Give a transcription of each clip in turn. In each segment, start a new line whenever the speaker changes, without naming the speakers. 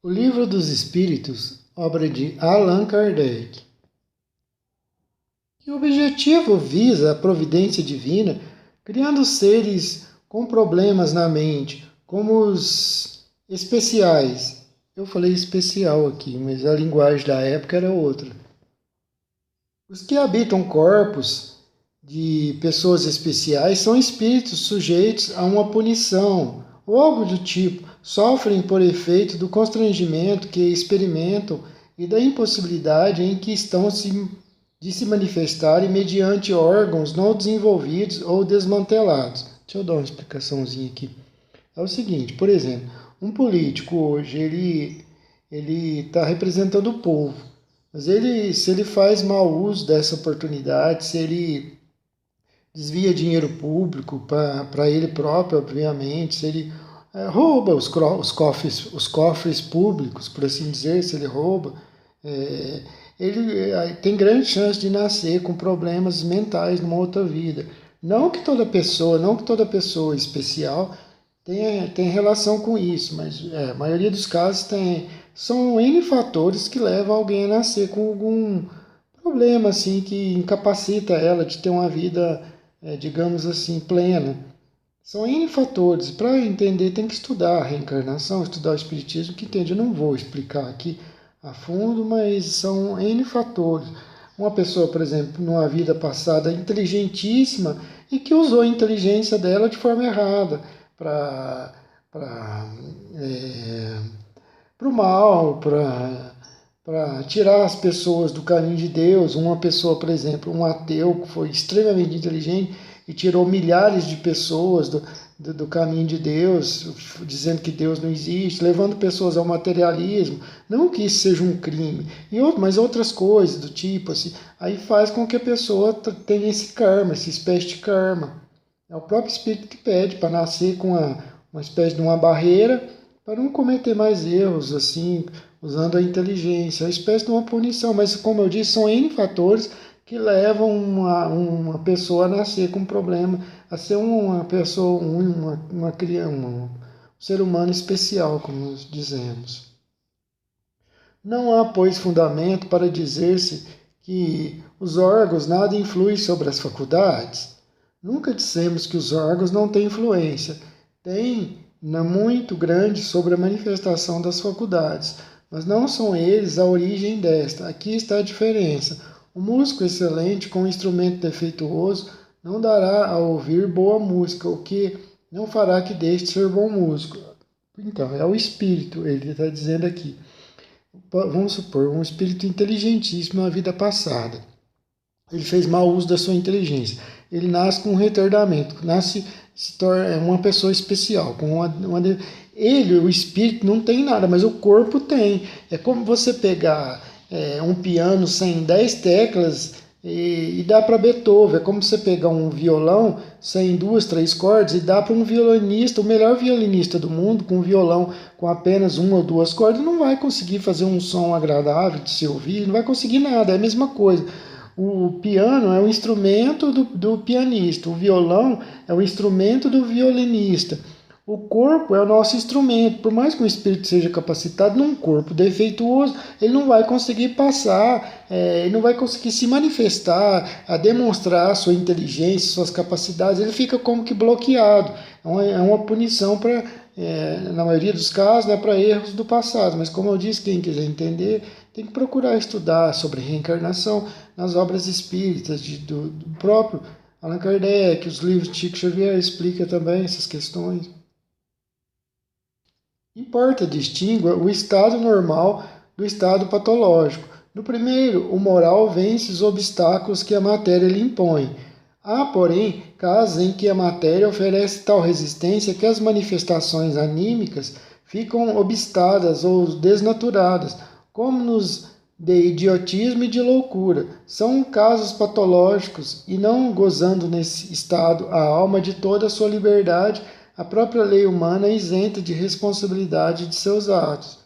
O Livro dos Espíritos, obra de Allan Kardec. Que objetivo visa a providência divina, criando seres com problemas na mente, como os especiais. Eu falei especial aqui, mas a linguagem da época era outra. Os que habitam corpos de pessoas especiais são espíritos sujeitos a uma punição, ou algo do tipo, sofrem por efeito do constrangimento que experimentam e da impossibilidade em que estão de se manifestarem mediante órgãos não desenvolvidos ou desmantelados. Deixa eu dar uma explicaçãozinha aqui. É o seguinte, por exemplo, um político hoje, ele está representando o povo, mas se ele faz mau uso dessa oportunidade, se ele desvia dinheiro público para ele próprio, obviamente, se ele rouba os cofres públicos, por assim dizer, se ele rouba, ele tem grande chance de nascer com problemas mentais numa outra vida. Não que toda pessoa especial tem relação com isso, mas a maioria dos casos são N fatores que levam alguém a nascer com algum problema assim que incapacita ela de ter uma vida, digamos assim, plena. São N fatores. Para entender, tem que estudar a reencarnação, estudar o Espiritismo, que entende. Eu não vou explicar aqui a fundo, mas são N fatores. Uma pessoa, por exemplo, numa vida passada inteligentíssima e que usou a inteligência dela de forma errada para o mal, para tirar as pessoas do caminho de Deus. Uma pessoa, por exemplo, um ateu que foi extremamente inteligente e tirou milhares de pessoas do caminho de Deus, dizendo que Deus não existe, levando pessoas ao materialismo. Não que isso seja um crime, mas outras coisas do tipo assim, aí faz com que a pessoa tenha esse karma, essa espécie de karma. É o próprio espírito que pede para nascer com uma espécie de uma barreira para não cometer mais erros, assim, usando a inteligência. É uma espécie de uma punição, mas como eu disse, são N fatores que levam uma pessoa a nascer com um problema, a ser uma pessoa, uma criança, um ser humano especial, como nós dizemos. Não há, pois, fundamento para dizer-se que os órgãos nada influem sobre as faculdades. Nunca dissemos que os órgãos não têm influência. Têm muito grande sobre a manifestação das faculdades, mas não são eles a origem desta. Aqui está a diferença. O músico excelente com um instrumento defeituoso não dará a ouvir boa música, o que não fará que deixe de ser bom músico. Então, é o espírito, ele está dizendo aqui. Vamos supor, um espírito inteligentíssimo na vida passada. Ele fez mau uso da sua inteligência. Ele nasce com um retardamento, se torna uma pessoa especial. Ele, o espírito, não tem nada, mas o corpo tem. É como você pegar um piano sem 10 teclas e dá para Beethoven. É como você pegar um violão sem 2, 3 cordas e dá para um violinista, o melhor violinista do mundo, com um violão com apenas 1 ou 2 cordas, não vai conseguir fazer um som agradável de se ouvir, não vai conseguir nada, é a mesma coisa. O piano é o instrumento do pianista, o violão é o instrumento do violinista. O corpo é o nosso instrumento. Por mais que o espírito seja capacitado num corpo defeituoso, ele não vai conseguir passar, ele não vai conseguir se manifestar, a demonstrar sua inteligência, suas capacidades. Ele fica como que bloqueado. É uma punição na maioria dos casos, para erros do passado. Mas como eu disse, quem quiser entender tem que procurar estudar sobre reencarnação nas obras espíritas do próprio Allan Kardec, os livros de Chico Xavier explicam também essas questões. Importa distinguir o estado normal do estado patológico. No primeiro, o moral vence os obstáculos que a matéria lhe impõe. Há, porém, casos em que a matéria oferece tal resistência que as manifestações anímicas ficam obstadas ou desnaturadas, como nos de idiotismo e de loucura. São casos patológicos e não gozando nesse estado a alma de toda a sua liberdade, a própria lei humana é isenta de responsabilidade de seus atos.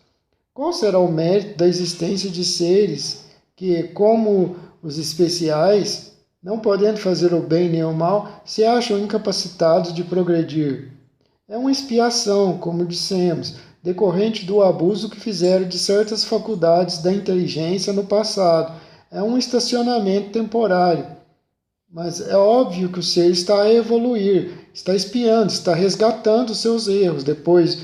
Qual será o mérito da existência de seres que, como os especiais, não podendo fazer o bem nem o mal, se acham incapacitados de progredir? É uma expiação, como dissemos, decorrente do abuso que fizeram de certas faculdades da inteligência no passado. É um estacionamento temporário, mas é óbvio que o ser está a evoluir, está espiando, está resgatando os seus erros. Depois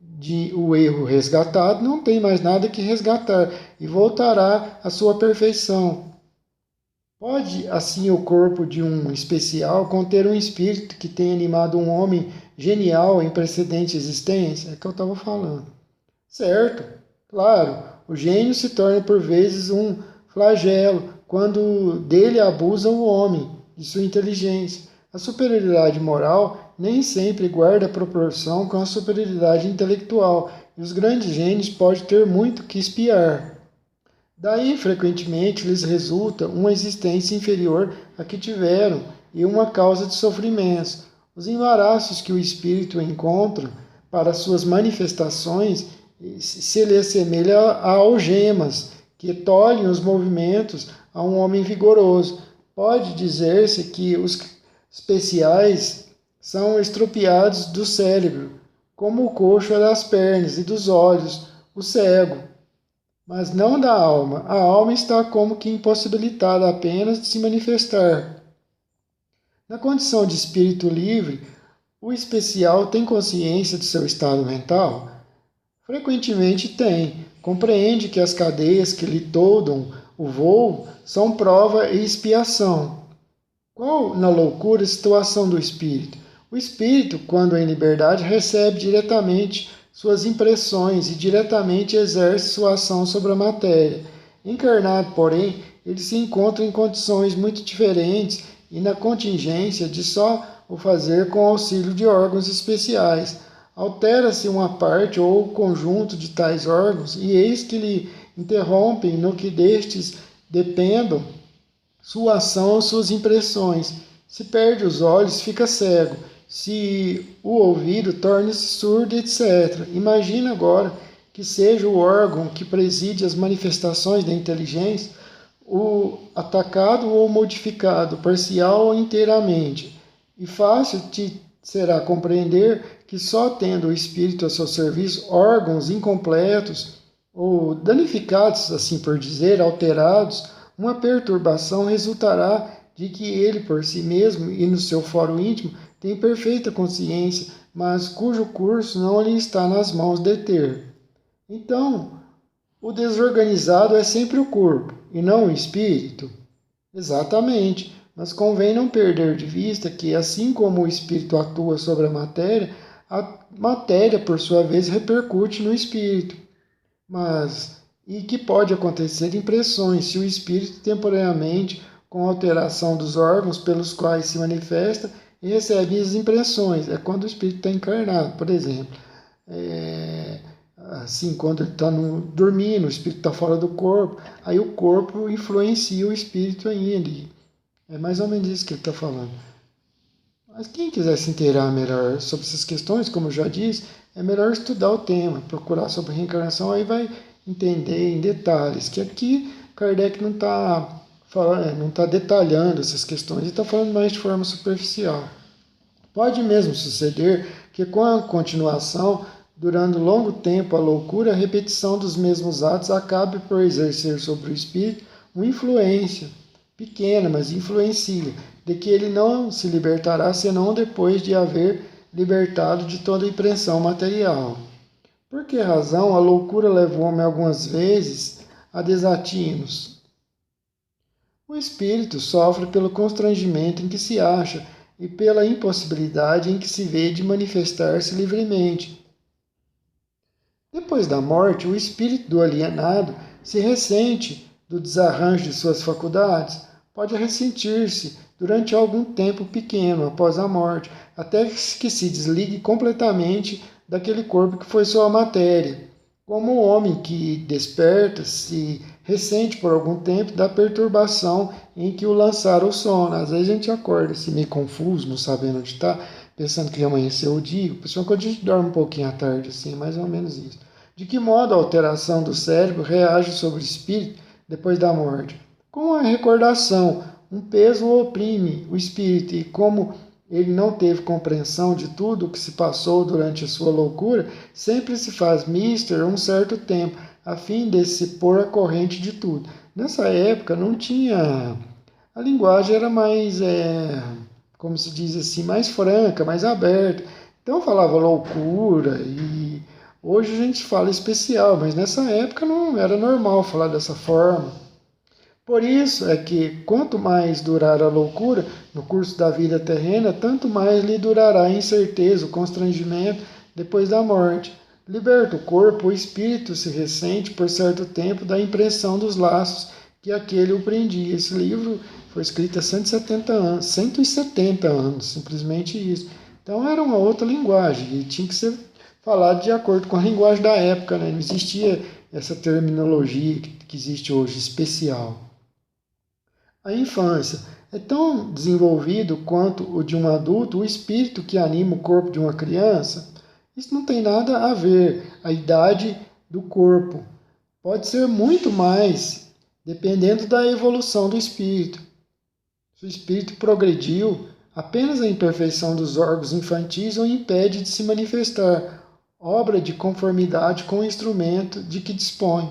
de o erro resgatado, não tem mais nada que resgatar e voltará à sua perfeição. Pode, assim, o corpo de um especial conter um espírito que tenha animado um homem genial em precedente existência? É que eu estava falando. Certo, claro, o gênio se torna por vezes um flagelo quando dele abusa o homem de sua inteligência. A superioridade moral nem sempre guarda proporção com a superioridade intelectual, e os grandes gênios podem ter muito que espiar. Daí, frequentemente, lhes resulta uma existência inferior à que tiveram e uma causa de sofrimentos. Os embaraços que o espírito encontra para suas manifestações se lhe assemelha a algemas que tolhem os movimentos a um homem vigoroso. Pode dizer-se que os especiais são estropiados do cérebro, como o coxo é das pernas, e dos olhos, o cego, mas não da alma. A alma está como que impossibilitada apenas de se manifestar. Na condição de espírito livre, o especial tem consciência de seu estado mental? Frequentemente tem. Compreende que as cadeias que lhe toldam o voo são prova e expiação. Qual, na loucura, a situação do espírito? O espírito, quando em liberdade, recebe diretamente suas impressões e diretamente exerce sua ação sobre a matéria. Encarnado, porém, ele se encontra em condições muito diferentes e na contingência de só o fazer com auxílio de órgãos especiais. Altera-se uma parte ou conjunto de tais órgãos, e eis que lhe interrompem no que destes dependam sua ação ou suas impressões. Se perde os olhos, fica cego. Se o ouvido, torna-se surdo, etc. Imagina agora que seja o órgão que preside as manifestações da inteligência, o atacado ou modificado, parcial ou inteiramente. E fácil te será compreender que só tendo o espírito a seu serviço órgãos incompletos ou danificados, assim por dizer, alterados, uma perturbação resultará de que ele por si mesmo e no seu fórum íntimo tem perfeita consciência, mas cujo curso não lhe está nas mãos deter. Então, o desorganizado é sempre o corpo, e não o espírito? Exatamente, mas convém não perder de vista que, assim como o espírito atua sobre a matéria, por sua vez, repercute no espírito. E que pode acontecer impressões se o espírito temporariamente, com alteração dos órgãos pelos quais se manifesta, e recebe as impressões. É quando o espírito está encarnado, por exemplo. Assim, quando ele está dormindo, o espírito está fora do corpo, aí o corpo influencia o espírito ainda. É mais ou menos isso que ele está falando. Mas quem quiser se inteirar melhor sobre essas questões, como eu já disse, é melhor estudar o tema, procurar sobre reencarnação, aí vai entender em detalhes, que aqui Kardec não está detalhando essas questões, ele está falando mais de forma superficial. Pode mesmo suceder que com a continuação, durando longo tempo a loucura, a repetição dos mesmos atos acabe por exercer sobre o espírito uma influência, pequena, mas influencia, de que ele não se libertará senão depois de haver libertado de toda a impressão material. Por que razão a loucura leva o homem algumas vezes a desatinos? O espírito sofre pelo constrangimento em que se acha e pela impossibilidade em que se vê de manifestar-se livremente. Depois da morte, o espírito do alienado se ressente do desarranjo de suas faculdades, pode ressentir-se durante algum tempo pequeno após a morte, até que se desligue completamente daquele corpo que foi sua matéria. Como o homem que desperta se ressente por algum tempo da perturbação em que o lançaram o sono. Às vezes a gente acorda assim, meio confuso, não sabendo onde está, pensando que já amanheceu o dia. Principalmente quando a gente dorme um pouquinho à tarde, assim, mais ou menos isso. De que modo a alteração do cérebro reage sobre o espírito depois da morte? Com a recordação, um peso oprime o espírito e, como ele não teve compreensão de tudo o que se passou durante a sua loucura, sempre se faz mister um certo tempo, a fim de se pôr à corrente de tudo. Nessa época não tinha... A linguagem era mais, como se diz assim, mais franca, mais aberta. Então falava loucura e hoje a gente fala especial, mas nessa época não era normal falar dessa forma. Por isso é que quanto mais durar a loucura no curso da vida terrena, tanto mais lhe durará a incerteza, o constrangimento depois da morte. Liberta o corpo, o espírito se ressente por certo tempo da impressão dos laços que aquele o prendia. Esse livro foi escrito há 170 anos, simplesmente isso. Então era uma outra linguagem e tinha que ser falado de acordo com a linguagem da época, né? Não existia essa terminologia que existe hoje, especial. A infância é tão desenvolvido quanto o de um adulto, o espírito que anima o corpo de uma criança. Isso não tem nada a ver. A idade do corpo pode ser muito mais, dependendo da evolução do espírito. Se o espírito progrediu, apenas a imperfeição dos órgãos infantis o impede de se manifestar, obra de conformidade com o instrumento de que dispõe.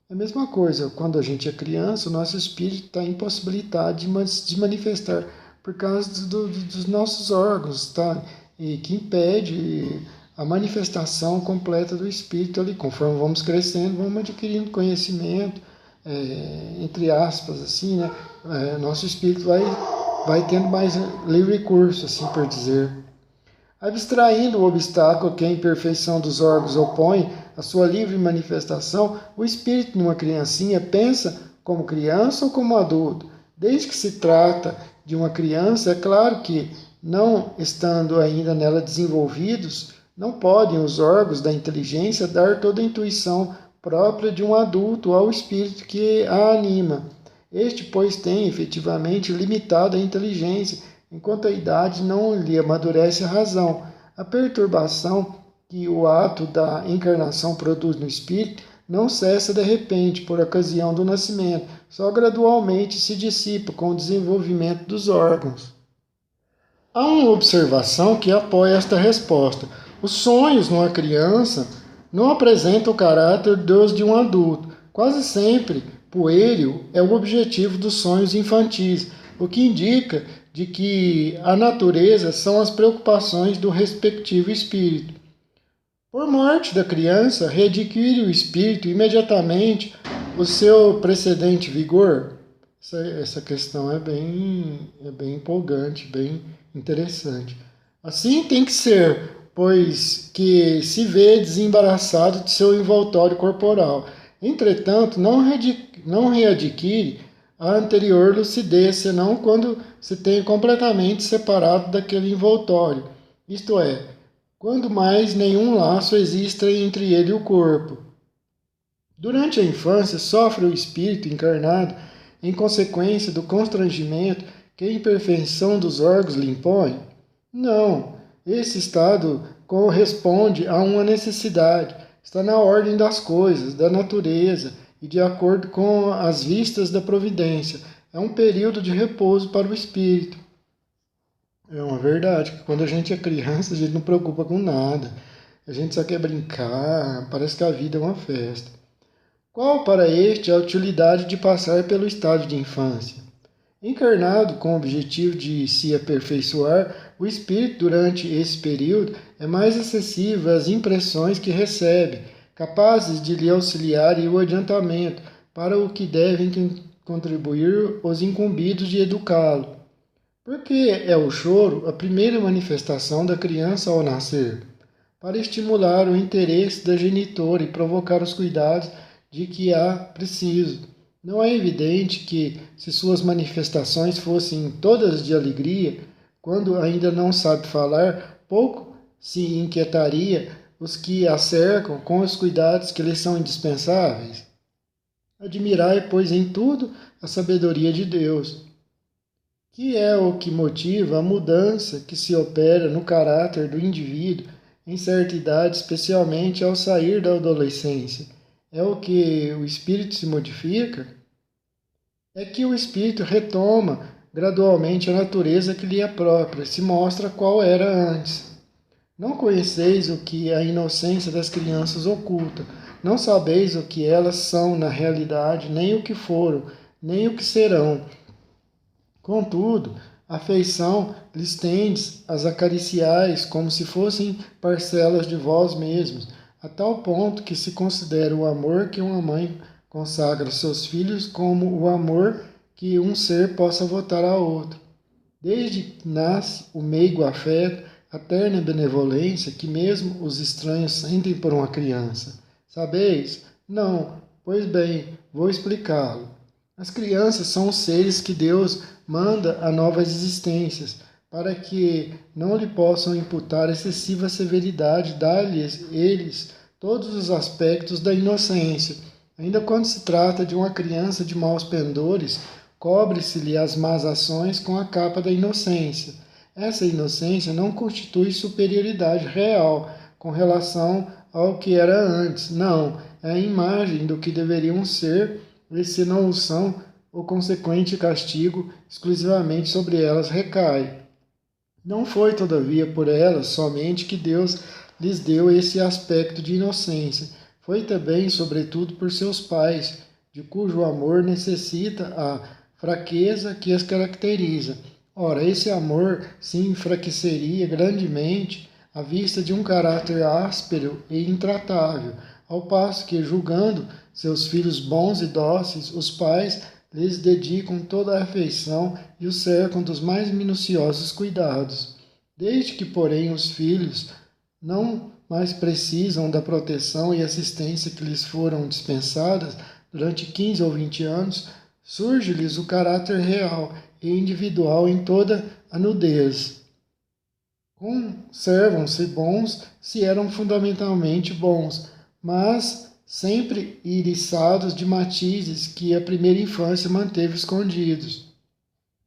É a mesma coisa, quando a gente é criança, o nosso espírito está impossibilitado de manifestar por causa dos nossos órgãos, tá? E que impede a manifestação completa do espírito ali. Conforme vamos crescendo, vamos adquirindo conhecimento, entre aspas, assim, né? Nosso espírito vai tendo mais livre curso, assim por dizer. Abstraindo o obstáculo que a imperfeição dos órgãos opõe à sua livre manifestação, o espírito numa criancinha pensa como criança ou como adulto. Desde que se trata de uma criança, é claro que, não estando ainda nela desenvolvidos, não podem os órgãos da inteligência dar toda a intuição própria de um adulto ao espírito que a anima. Este, pois, tem efetivamente limitada a inteligência, enquanto a idade não lhe amadurece a razão. A perturbação que o ato da encarnação produz no espírito não cessa de repente, por ocasião do nascimento, só gradualmente se dissipa com o desenvolvimento dos órgãos. Há uma observação que apoia esta resposta. Os sonhos numa criança não apresentam o caráter dos de um adulto. Quase sempre, puéril é o objetivo dos sonhos infantis, o que indica de que a natureza são as preocupações do respectivo espírito. Por morte da criança, readquire o espírito imediatamente o seu precedente vigor? Essa questão é bem empolgante, bem interessante. Assim tem que ser, pois que se vê desembaraçado de seu envoltório corporal. Entretanto, não readquire a anterior lucidez, senão quando se tem completamente separado daquele envoltório, isto é, quando mais nenhum laço exista entre ele e o corpo. Durante a infância, sofre o espírito encarnado em consequência do constrangimento que a imperfeição dos órgãos lhe impõe? Não, esse estado corresponde a uma necessidade, está na ordem das coisas, da natureza, e de acordo com as vistas da providência. É um período de repouso para o espírito. É uma verdade, que quando a gente é criança, a gente não preocupa com nada. A gente só quer brincar, parece que a vida é uma festa. Qual para este a utilidade de passar pelo estado de infância? Encarnado com o objetivo de se aperfeiçoar, o espírito durante esse período é mais acessível às impressões que recebe, capazes de lhe auxiliar e o adiantamento para o que devem contribuir os incumbidos de educá-lo. Porque é o choro a primeira manifestação da criança ao nascer, para estimular o interesse da genitora e provocar os cuidados de que há preciso. Não é evidente que, se suas manifestações fossem todas de alegria, quando ainda não sabe falar, pouco se inquietaria os que a cercam com os cuidados que lhes são indispensáveis? Admirai, pois, em tudo a sabedoria de Deus, que é o que motiva a mudança que se opera no caráter do indivíduo em certa idade, especialmente ao sair da adolescência. É o que o espírito se modifica? É que o espírito retoma gradualmente a natureza que lhe é própria, se mostra qual era antes. Não conheceis o que a inocência das crianças oculta, não sabeis o que elas são na realidade, nem o que foram, nem o que serão. Contudo, a afeição lhes tendes, as acariciais, como se fossem parcelas de vós mesmos, a tal ponto que se considera o amor que uma mãe consagra aos seus filhos como o amor que um ser possa votar a outro. Desde que nasce o meigo afeto, a terna benevolência que mesmo os estranhos sentem por uma criança. Sabeis? Não. Pois bem, vou explicá-lo. As crianças são os seres que Deus manda a novas existências, para que não lhe possam imputar excessiva severidade, dar-lhes eles todos os aspectos da inocência. Ainda quando se trata de uma criança de maus pendores, cobre-se-lhe as más ações com a capa da inocência. Essa inocência não constitui superioridade real com relação ao que era antes. Não, é a imagem do que deveriam ser, e se não o são, o consequente castigo exclusivamente sobre elas recai. Não foi, todavia, por elas somente que Deus lhes deu esse aspecto de inocência. Foi também, sobretudo, por seus pais, de cujo amor necessita a fraqueza que as caracteriza. Ora, esse amor se enfraqueceria grandemente à vista de um caráter áspero e intratável, ao passo que, julgando seus filhos bons e dóceis, os pais lhes dedicam toda a afeição e os cercam dos mais minuciosos cuidados. Desde que, porém, os filhos não mais precisam da proteção e assistência que lhes foram dispensadas durante 15 ou 20 anos, surge-lhes o caráter real e individual em toda a nudez. Conservam-se bons se eram fundamentalmente bons, mas sempre iriçados de matizes que a primeira infância manteve escondidos.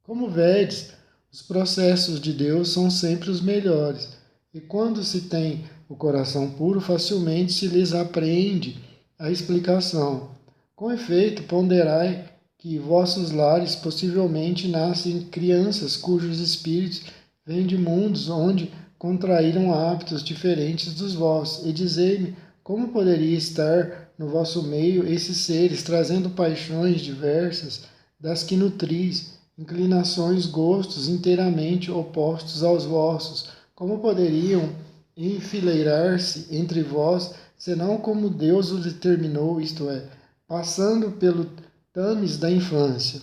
Como vedes, os processos de Deus são sempre os melhores, e quando se tem o coração puro, facilmente se lhes apreende a explicação. Com efeito, ponderai que vossos lares possivelmente nascem crianças cujos espíritos vêm de mundos onde contraíram hábitos diferentes dos vossos, e dizei-me como poderia estar no vosso meio esses seres, trazendo paixões diversas das que nutris, inclinações, gostos inteiramente opostos aos vossos? Como poderiam enfileirar-se entre vós, senão como Deus o determinou, isto é, passando pelo tames da infância?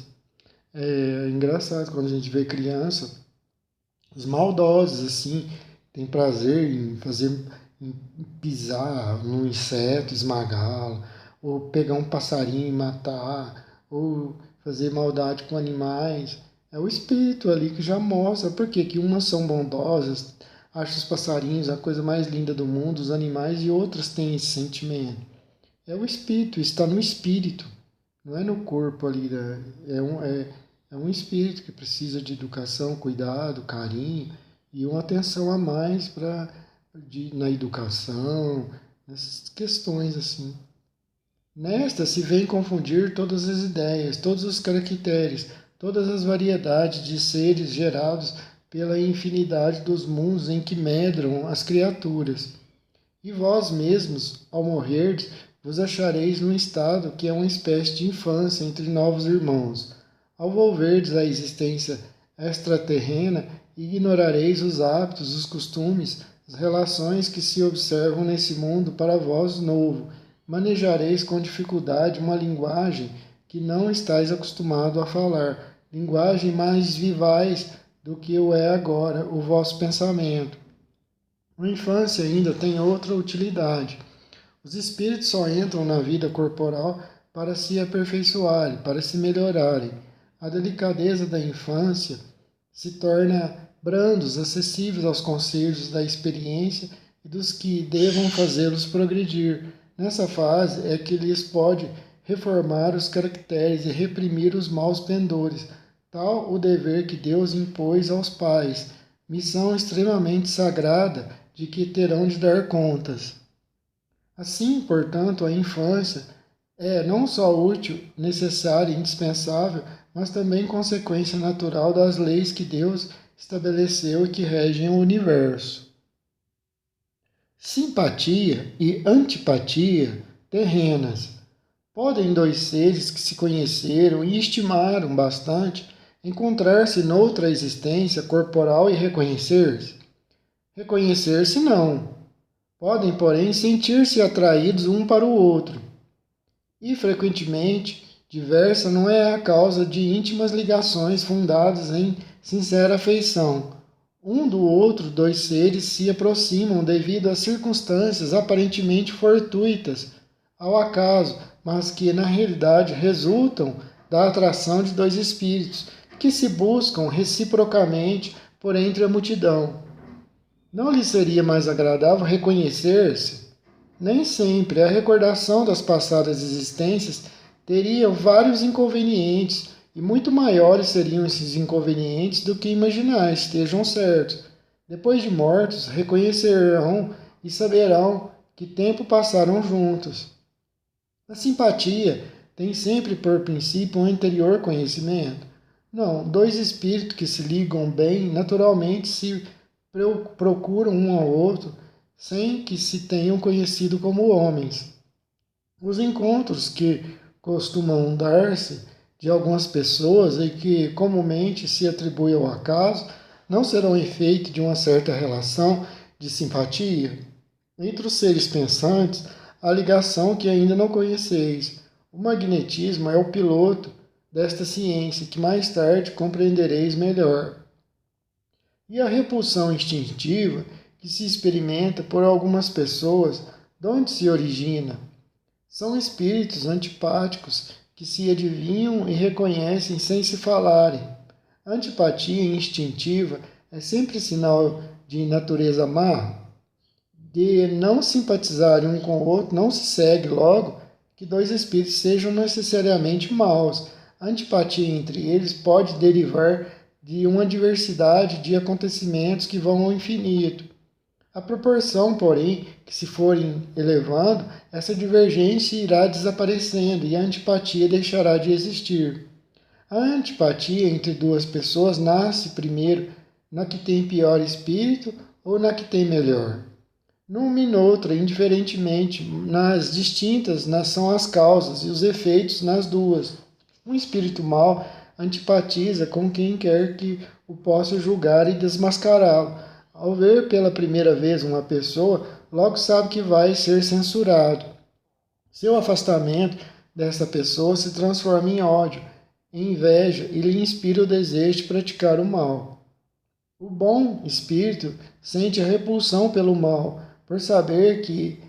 É engraçado quando a gente vê criança, os maldosos, assim, têm prazer em fazer, em pisar num inseto, esmagá-lo, ou pegar um passarinho e matar, ou fazer maldade com animais. É o espírito ali que já mostra. Por quê? Que umas são bondosas, acham os passarinhos a coisa mais linda do mundo, os animais, e outras têm esse sentimento. É o espírito, está no espírito, não é no corpo ali. É um espírito que precisa de educação, cuidado, carinho e uma atenção a mais na educação, nessas questões assim. Nesta se vem confundir todas as ideias, todos os caracteres, todas as variedades de seres gerados pela infinidade dos mundos em que medram as criaturas. E vós mesmos, ao morrerdes, vos achareis num estado que é uma espécie de infância entre novos irmãos. Ao volverdes à existência extraterrena, ignorareis os hábitos, os costumes, as relações que se observam nesse mundo para vós novo. Manejareis com dificuldade uma linguagem que não estáis acostumado a falar, linguagem mais vivaz do que o é agora o vosso pensamento. A infância ainda tem outra utilidade. Os espíritos só entram na vida corporal para se aperfeiçoarem, para se melhorarem. A delicadeza da infância se torna brandos, acessíveis aos conselhos da experiência e dos que devam fazê-los progredir. Nessa fase é que lhes pode reformar os caracteres e reprimir os maus pendores, tal o dever que Deus impôs aos pais, missão extremamente sagrada de que terão de dar contas. Assim, portanto, a infância é não só útil, necessária e indispensável, mas também consequência natural das leis que Deus estabeleceu e que regem o universo. Simpatia e antipatia terrenas. Podem dois seres que se conheceram e estimaram bastante encontrar-se noutra existência corporal e reconhecer-se? Reconhecer-se não. Podem, porém, sentir-se atraídos um para o outro. E, frequentemente, diversa não é a causa de íntimas ligações fundadas em sincera afeição. Um do outro, dois seres se aproximam devido a circunstâncias aparentemente fortuitas, ao acaso, mas que na realidade resultam da atração de dois espíritos que se buscam reciprocamente por entre a multidão. Não lhe seria mais agradável reconhecer-se? Nem sempre a recordação das passadas existências teria vários inconvenientes, e muito maiores seriam esses inconvenientes do que imaginar, estejam certos. Depois de mortos, reconhecerão e saberão que tempo passaram juntos. A simpatia tem sempre por princípio um anterior conhecimento. Não, dois espíritos que se ligam bem naturalmente se procuram um ao outro sem que se tenham conhecido como homens. Os encontros que costumam dar-se de algumas pessoas e que comumente se atribuem ao acaso não serão efeito de uma certa relação de simpatia? Entre os seres pensantes, a ligação que ainda não conheceis. O magnetismo é o piloto desta ciência que mais tarde compreendereis melhor. E a repulsão instintiva que se experimenta por algumas pessoas, de onde se origina? São espíritos antipáticos que se adivinham e reconhecem sem se falarem. A antipatia instintiva é sempre sinal de natureza má. De não simpatizarem um com o outro, não se segue logo que dois espíritos sejam necessariamente maus. A antipatia entre eles pode derivar de uma diversidade de acontecimentos que vão ao infinito. A proporção, porém, que se forem elevando, essa divergência irá desaparecendo e a antipatia deixará de existir. A antipatia entre duas pessoas nasce primeiro na que tem pior espírito ou na que tem melhor. Numa e noutra, indiferentemente, nas distintas são as causas e os efeitos nas duas. Um espírito mau antipatiza com quem quer que o possa julgar e desmascará-lo. Ao ver pela primeira vez uma pessoa, logo sabe que vai ser censurado. Seu afastamento dessa pessoa se transforma em ódio, em inveja e lhe inspira o desejo de praticar o mal. O bom espírito sente a repulsão pelo mal, por saber que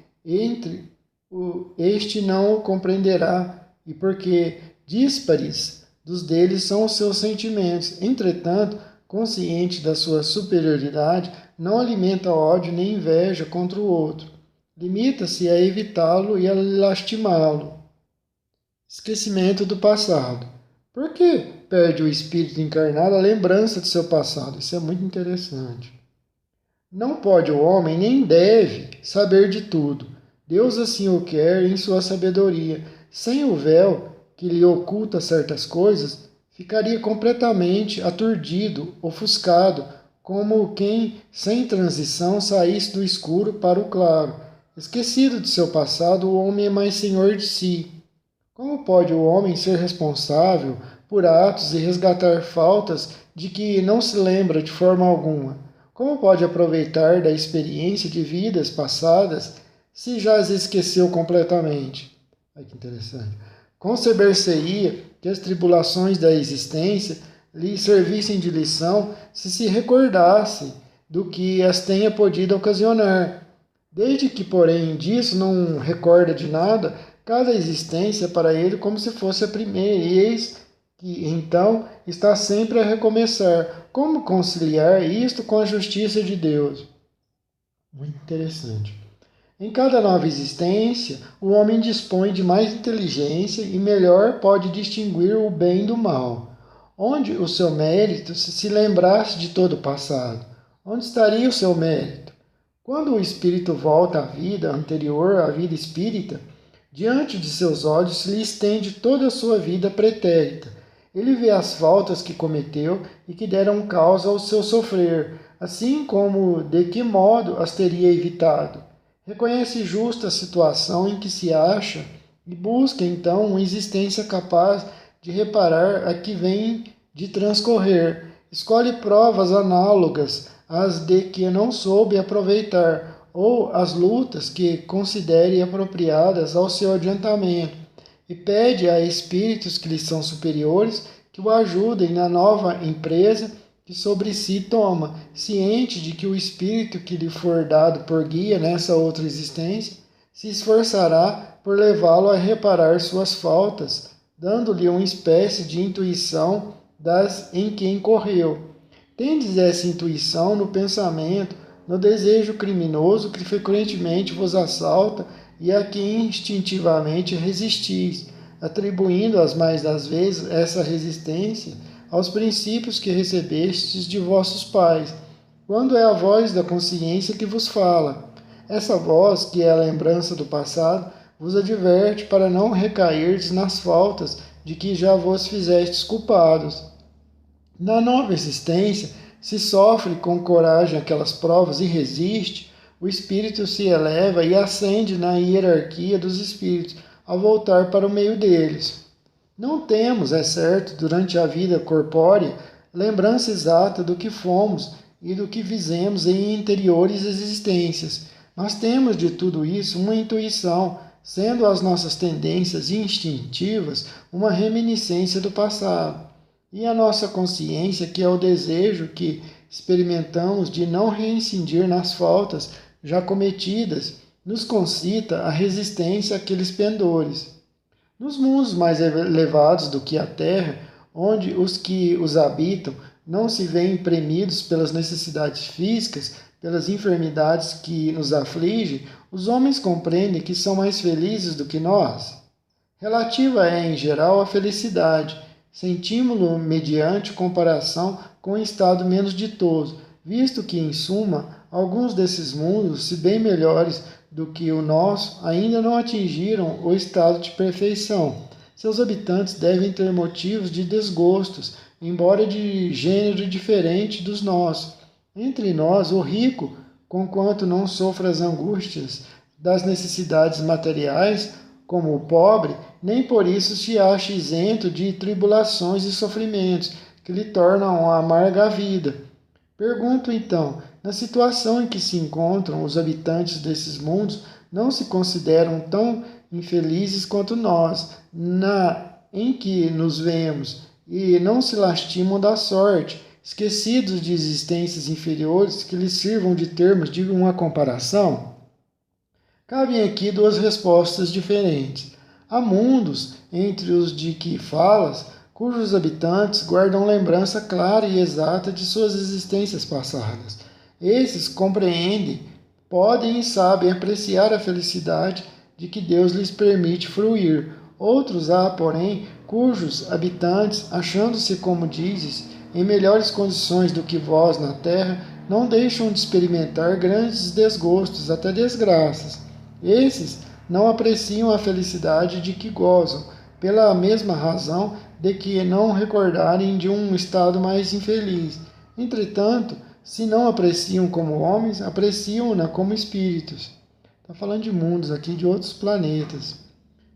este não o compreenderá, e porque díspares dos deles são os seus sentimentos. Entretanto, consciente da sua superioridade, não alimenta ódio nem inveja contra o outro. Limita-se a evitá-lo e a lastimá-lo. Esquecimento do passado. Por que perde o espírito encarnado a lembrança de seu passado? Isso é muito interessante. Não pode o homem, nem deve, saber de tudo. Deus assim o quer em sua sabedoria. Sem o véu que lhe oculta certas coisas, ficaria completamente aturdido, ofuscado, como quem, sem transição, saísse do escuro para o claro. Esquecido de seu passado, o homem é mais senhor de si. Como pode o homem ser responsável por atos e resgatar faltas de que não se lembra de forma alguma? Como pode aproveitar da experiência de vidas passadas se já as esqueceu completamente? Olha que interessante. Conceber-se-ia que as tribulações da existência lhe servissem de lição se recordasse do que as tenha podido ocasionar. Desde que, porém, disso não recorda de nada, cada existência para ele como se fosse a primeira, e eis que, então, está sempre a recomeçar. Como conciliar isto com a justiça de Deus? Muito interessante. Em cada nova existência, o homem dispõe de mais inteligência e melhor pode distinguir o bem do mal. Onde o seu mérito se lembrasse de todo o passado? Onde estaria o seu mérito? Quando o espírito volta à vida anterior à vida espírita, diante de seus olhos se lhe estende toda a sua vida pretérita. Ele vê as faltas que cometeu e que deram causa ao seu sofrer, assim como de que modo as teria evitado. Reconhece justa a situação em que se acha e busca então uma existência capaz de reparar a que vem de transcorrer. Escolhe provas análogas às de que não soube aproveitar, ou as lutas que considere apropriadas ao seu adiantamento, e pede a espíritos que lhe são superiores que o ajudem na nova empresa que sobre si toma, ciente de que o espírito que lhe for dado por guia nessa outra existência se esforçará por levá-lo a reparar suas faltas, dando-lhe uma espécie de intuição das em que incorreu. Tendes essa intuição no pensamento, no desejo criminoso que frequentemente vos assalta e a que instintivamente resistis, atribuindo as mais das vezes essa resistência aos princípios que recebestes de vossos pais, quando é a voz da consciência que vos fala. Essa voz, que é a lembrança do passado, vos adverte para não recairdes nas faltas de que já vos fizestes culpados. Na nova existência, se sofre com coragem aquelas provas e resiste, o espírito se eleva e ascende na hierarquia dos espíritos ao voltar para o meio deles. Não temos, é certo, durante a vida corpórea, lembrança exata do que fomos e do que fizemos em anteriores existências, mas temos de tudo isso uma intuição, sendo as nossas tendências instintivas uma reminiscência do passado. E a nossa consciência, que é o desejo que experimentamos de não reincidir nas faltas já cometidas, nos concita a resistência àqueles pendores. Nos mundos mais elevados do que a Terra, onde os que os habitam não se veem premidos pelas necessidades físicas, pelas enfermidades que nos afligem, os homens compreendem que são mais felizes do que nós. Relativa é, em geral, a felicidade, sentimos-lo mediante comparação com o estado menos ditoso, visto que, em suma, alguns desses mundos, se bem melhores do que o nosso, ainda não atingiram o estado de perfeição. Seus habitantes devem ter motivos de desgostos, embora de gênero diferente dos nossos. Entre nós, o rico, conquanto não sofra as angústias das necessidades materiais, como o pobre, nem por isso se acha isento de tribulações e sofrimentos que lhe tornam amarga a vida. Pergunto então, na situação em que se encontram os habitantes desses mundos, não se consideram tão infelizes quanto nós, em que nos vemos, e não se lastimam da sorte, esquecidos de existências inferiores que lhes sirvam de termos de uma comparação? Cabem aqui duas respostas diferentes. Há mundos, entre os de que falas, cujos habitantes guardam lembrança clara e exata de suas existências passadas. Esses compreendem, podem e sabem apreciar a felicidade de que Deus lhes permite fruir. Outros há, porém, cujos habitantes, achando-se, como dizes, em melhores condições do que vós na terra, não deixam de experimentar grandes desgostos, até desgraças. Esses não apreciam a felicidade de que gozam, pela mesma razão de que não recordarem de um estado mais infeliz. Entretanto, se não apreciam como homens, apreciam-na como espíritos. Está falando de mundos aqui, de outros planetas.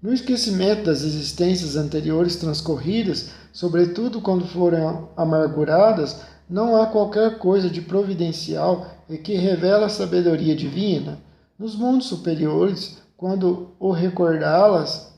No esquecimento das existências anteriores transcorridas, sobretudo quando forem amarguradas, não há qualquer coisa de providencial e que revela a sabedoria divina. Nos mundos superiores, quando o recordá-las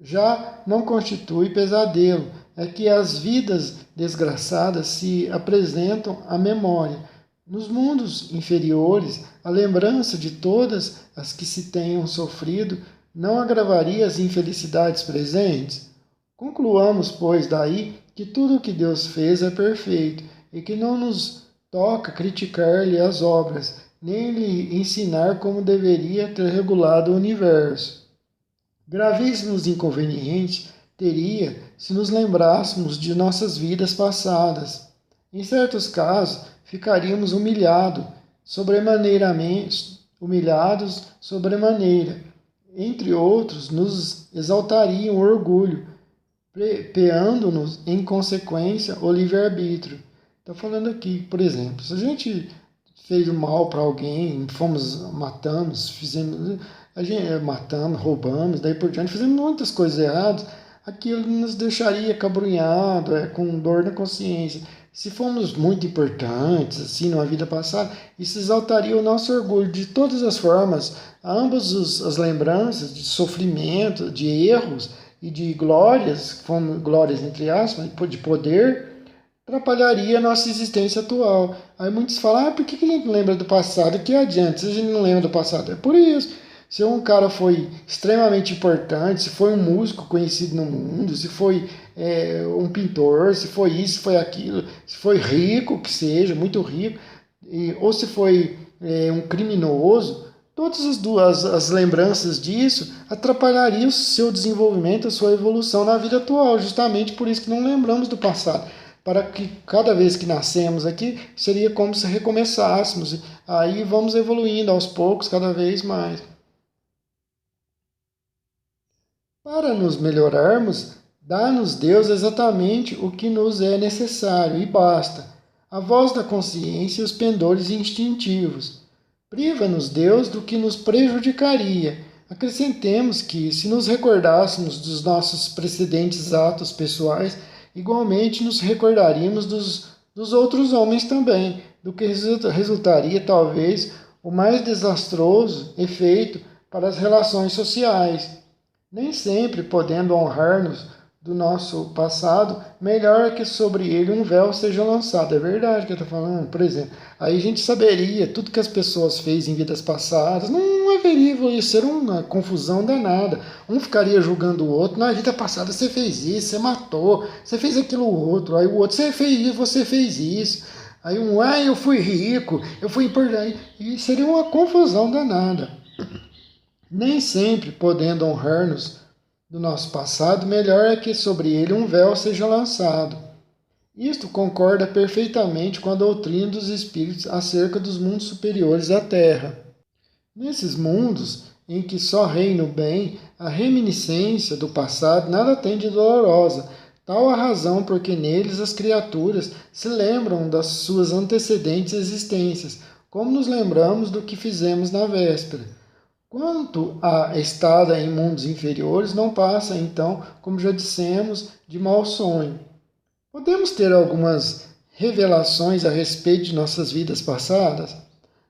já não constitui pesadelo, é que as vidas desgraçadas se apresentam à memória. Nos mundos inferiores, a lembrança de todas as que se tenham sofrido não agravaria as infelicidades presentes? Concluamos, pois, daí que tudo o que Deus fez é perfeito e que não nos toca criticar-lhe as obras, nem lhe ensinar como deveria ter regulado o universo. Gravíssimos inconvenientes teria se nos lembrássemos de nossas vidas passadas. Em certos casos, ficaríamos humilhados sobremaneira. Entre outros, nos exaltaria o orgulho, prepeando-nos, em consequência, o livre-arbítrio. Estou falando aqui, por exemplo, se a gente fez o mal para alguém, matamos, matamos, roubamos, daí por diante, fizemos muitas coisas erradas, aquilo nos deixaria cabrunhado, com dor na consciência. Se fomos muito importantes, assim, numa vida passada, isso exaltaria o nosso orgulho de todas as formas, ambas as lembranças de sofrimento, de erros e de glórias, glórias entre aspas, de poder, atrapalharia a nossa existência atual. Aí muitos falam, por que a gente não lembra do passado? Que adianta se a gente não lembra do passado? É por isso. Se um cara foi extremamente importante, se foi um músico conhecido no mundo, se foi um pintor, se foi isso, se foi aquilo, se foi rico, que seja, muito rico, ou se foi um criminoso, todas as lembranças disso atrapalhariam o seu desenvolvimento, a sua evolução na vida atual, justamente por isso que não lembramos do passado. Para que cada vez que nascemos aqui, seria como se recomeçássemos. Aí vamos evoluindo aos poucos, cada vez mais. Para nos melhorarmos, dá-nos Deus exatamente o que nos é necessário e basta. A voz da consciência e os pendores instintivos. Priva-nos Deus do que nos prejudicaria. Acrescentemos que, se nos recordássemos dos nossos precedentes atos pessoais, igualmente nos recordaríamos dos outros homens também, do que resultaria talvez o mais desastroso efeito para as relações sociais. Nem sempre, podendo honrar-nos do nosso passado, melhor é que sobre ele um véu seja lançado. É verdade que eu estou falando. Por exemplo, aí a gente saberia tudo que as pessoas fez em vidas passadas. Não haveria, ia ser uma confusão danada. Um ficaria julgando o outro. Na vida passada você fez isso, você matou, você fez aquilo outro. Aí o outro, você fez isso, você fez isso. Aí eu fui rico, eu fui importante. E seria uma confusão danada. Nem sempre, podendo honrar-nos do nosso passado, melhor é que sobre ele um véu seja lançado. Isto concorda perfeitamente com a doutrina dos espíritos acerca dos mundos superiores à Terra. Nesses mundos, em que só reina o bem, a reminiscência do passado nada tem de dolorosa, tal a razão porque neles as criaturas se lembram das suas antecedentes existências, como nos lembramos do que fizemos na véspera. Quanto à estada em mundos inferiores, não passa, então, como já dissemos, de mau sonho. Podemos ter algumas revelações a respeito de nossas vidas passadas?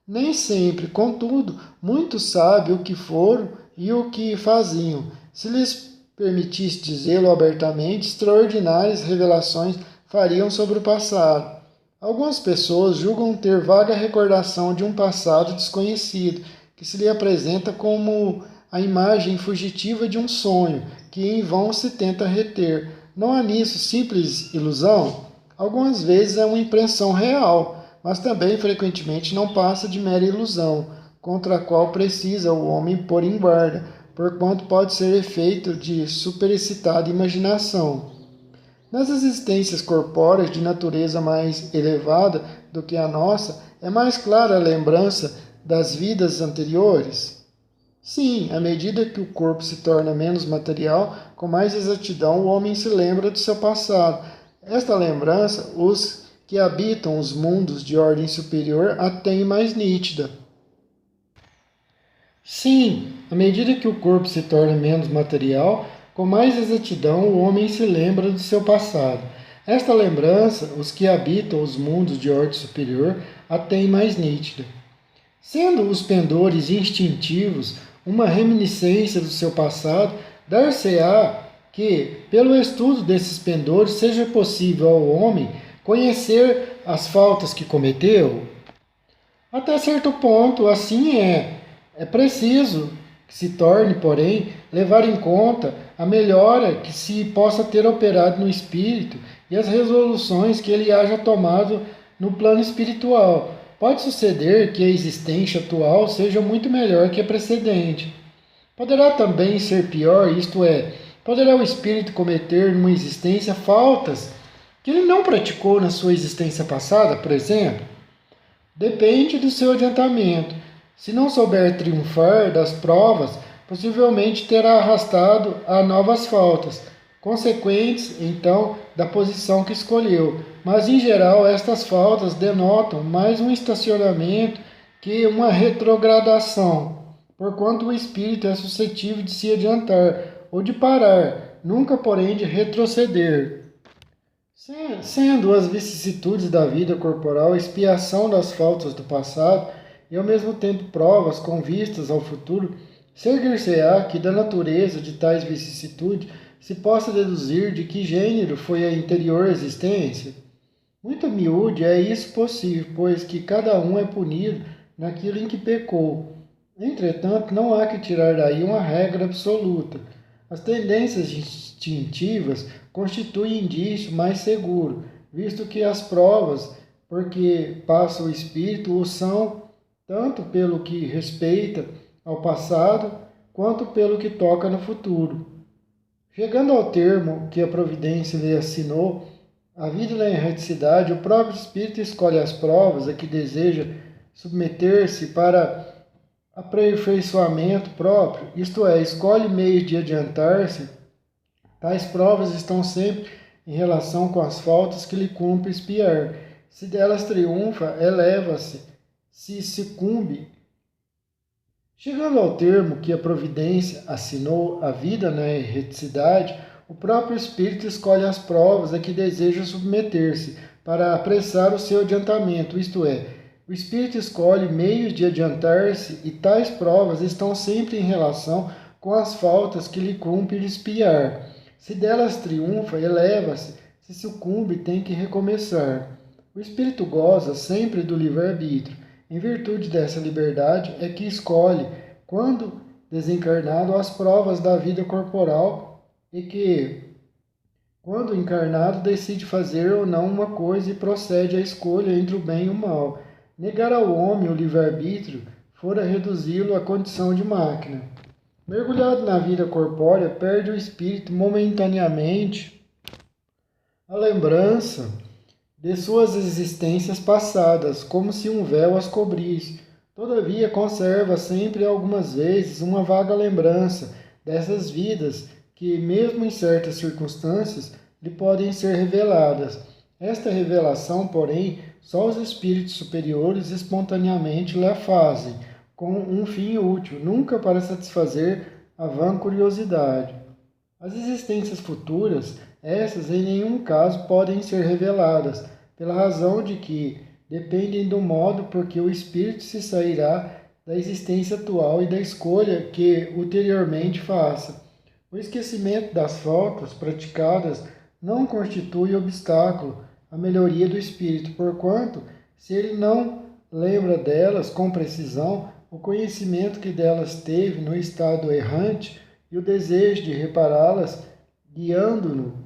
Nem sempre, contudo, muitos sabem o que foram e o que faziam. Se lhes permitisse dizê-lo abertamente, extraordinárias revelações fariam sobre o passado. Algumas pessoas julgam ter vaga recordação de um passado desconhecido, que se lhe apresenta como a imagem fugitiva de um sonho, que em vão se tenta reter. Não há nisso simples ilusão? Algumas vezes é uma impressão real, mas também frequentemente não passa de mera ilusão, contra a qual precisa o homem pôr em guarda, porquanto pode ser efeito de superexcitada imaginação. Nas existências corpóreas de natureza mais elevada do que a nossa, é mais clara a lembrança das vidas anteriores? Sim, à medida que o corpo se torna menos material, com mais exatidão o homem se lembra do seu passado. Esta lembrança, os que habitam os mundos de ordem superior a têm mais nítida. Sim, à medida que o corpo se torna menos material, com mais exatidão o homem se lembra do seu passado. Esta lembrança, os que habitam os mundos de ordem superior a têm mais nítida. Sendo os pendores instintivos uma reminiscência do seu passado, dar-se-á que, pelo estudo desses pendores, seja possível ao homem conhecer as faltas que cometeu? Até certo ponto, assim é. É preciso que se torne, porém, levar em conta a melhora que se possa ter operado no espírito e as resoluções que ele haja tomado no plano espiritual. Pode suceder que a existência atual seja muito melhor que a precedente. Poderá também ser pior, isto é, poderá o espírito cometer numa existência faltas que ele não praticou na sua existência passada, por exemplo? Depende do seu adiantamento. Se não souber triunfar das provas, possivelmente terá arrastado a novas faltas. consequentes, então, da posição que escolheu. Mas, em geral, estas faltas denotam mais um estacionamento que uma retrogradação, porquanto o espírito é suscetível de se adiantar ou de parar, nunca, porém, de retroceder. Sendo as vicissitudes da vida corporal expiação das faltas do passado e ao mesmo tempo provas com vistas ao futuro, ser-se-á que da natureza de tais vicissitudes se possa deduzir de que gênero foi a anterior existência? Muito miúde é isso possível, pois que cada um é punido naquilo em que pecou. Entretanto, não há que tirar daí uma regra absoluta. As tendências instintivas constituem indício mais seguro, visto que as provas, porque passa o espírito, o são tanto pelo que respeita ao passado, quanto pelo que toca no futuro. Chegando ao termo que a providência lhe assinou, a vida na erraticidade, o próprio espírito escolhe as provas a que deseja submeter-se para aperfeiçoamento próprio, isto é, escolhe meios de adiantar-se. Tais provas estão sempre em relação com as faltas que lhe cumpre expiar. Se delas triunfa, eleva-se. Se sucumbe, chegando ao termo que a providência assinou, a vida na erraticidade, o próprio espírito escolhe as provas a que deseja submeter-se para apressar o seu adiantamento, isto é, o espírito escolhe meios de adiantar-se e tais provas estão sempre em relação com as faltas que lhe cumpre expiar. Se delas triunfa, eleva-se. Se sucumbe, tem que recomeçar. O espírito goza sempre do livre-arbítrio. Em virtude dessa liberdade é que escolhe, quando desencarnado, as provas da vida corporal e que, quando encarnado, decide fazer ou não uma coisa e procede à escolha entre o bem e o mal. Negar ao homem o livre-arbítrio fora reduzi-lo à condição de máquina. Mergulhado na vida corpórea, perde o espírito momentaneamente a lembrança de suas existências passadas, como se um véu as cobrisse. Todavia, conserva sempre algumas vezes uma vaga lembrança dessas vidas que, mesmo em certas circunstâncias, lhe podem ser reveladas. Esta revelação, porém, só os espíritos superiores espontaneamente lhe fazem, com um fim útil, nunca para satisfazer a vã curiosidade. As existências futuras, essas em nenhum caso podem ser reveladas, pela razão de que dependem do modo por que o espírito se sairá da existência atual e da escolha que ulteriormente faça. O esquecimento das faltas praticadas não constitui obstáculo à melhoria do espírito, porquanto, se ele não lembra delas com precisão, o conhecimento que delas teve no estado errante e o desejo de repará-las, guiando-no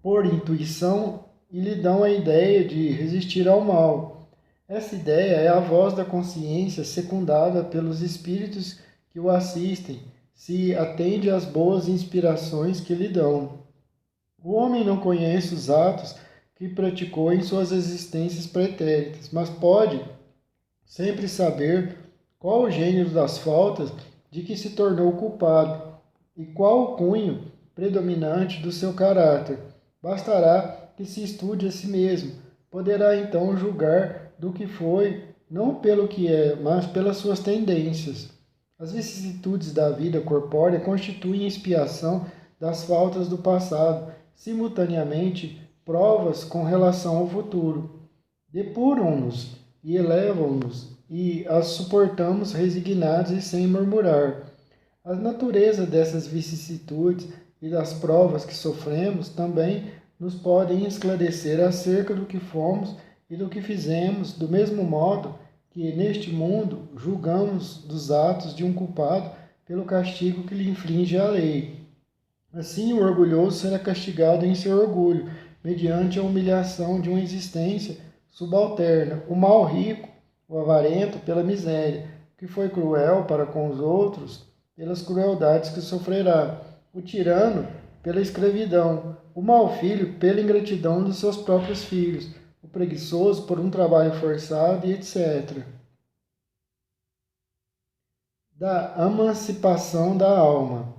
por intuição, e lhe dão a ideia de resistir ao mal. Essa ideia é a voz da consciência secundada pelos espíritos que o assistem, se atende às boas inspirações que lhe dão. O homem não conhece os atos que praticou em suas existências pretéritas, mas pode sempre saber qual o gênero das faltas de que se tornou culpado e qual o cunho predominante do seu caráter. Bastará que se estude a si mesmo. Poderá então julgar do que foi, não pelo que é, mas pelas suas tendências. As vicissitudes da vida corpórea constituem expiação das faltas do passado, simultaneamente provas com relação ao futuro. Depuram-nos e elevam-nos, e as suportamos resignados e sem murmurar. A natureza dessas vicissitudes e das provas que sofremos também nos podem esclarecer acerca do que fomos e do que fizemos, do mesmo modo que, neste mundo, julgamos dos atos de um culpado pelo castigo que lhe inflige a lei. Assim, o orgulhoso será castigado em seu orgulho, mediante a humilhação de uma existência subalterna, o mal rico, o avarento, pela miséria, que foi cruel para com os outros, pelas crueldades que sofrerá, o tirano, pela escravidão, o mau filho, pela ingratidão dos seus próprios filhos, o preguiçoso por um trabalho forçado e etc. Da emancipação da alma.